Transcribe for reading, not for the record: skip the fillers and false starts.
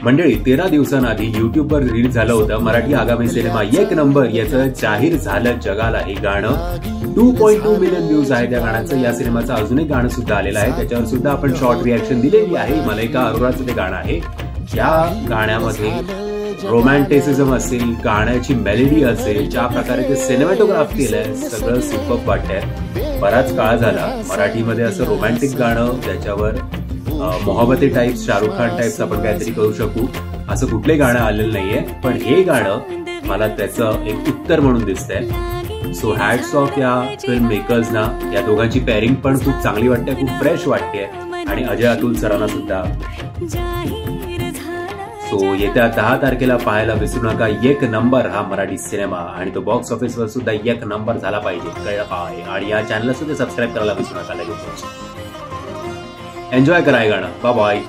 मंडळी 13 दिवसांआधी युट्यूबवर रिलीज झालं होतं मराठी आगामी सिनेमा एक नंबर याचं जाहीर झालं जगाला हे गाणं. 2.2 मिलियन व्ह्यूज आहेत त्या गाण्याचं. या सिनेमाचं अजून एक गाणं सुद्धा आलेलं आहे, त्याच्यावर सुद्धा आपण शॉर्ट रिॲक्शन दिलेली आहे. मलाइका अरोराचं ते गाणं आहे. या गाण्यामध्ये रोमॅन्टिसिझम असेल, गाण्याची मेलोडी असेल, ज्या प्रकारे ते सिनेमॅटोग्राफ केलंय सगळं सुपर वाटतंय. बराच काळ झाला मराठीमध्ये असं रोमॅन्टिक गाणं ज्याच्यावर मोहब्बते टाइप्स, शाहरुख खान टाइप्स आपण काहीतरी करू शकू असं कुठले गाणं आलेलं नाहीये. पण हे गाणं मला त्याचं एक उत्तर म्हणून दिसतंय. सो हॅट्स ऑफ या फिल्म मेकर्सना. या दोघांची पेअरिंग पण खूप चांगली वाटते, खूप फ्रेश वाटते. आणि अजय अतुल सरांना सुद्धा. सो येत्या 10 तारखेला पाहायला विसरू नका एक नंबर हा मराठी सिनेमा. आणि तो बॉक्स ऑफिसवर सुद्धा एक नंबर झाला पाहिजे, कळलं काय. आणि या चॅनलला सुद्धा सबस्क्राईब करायला विसरू नका लगेच. एन्जॉय करा हे गाणं. Bye bye.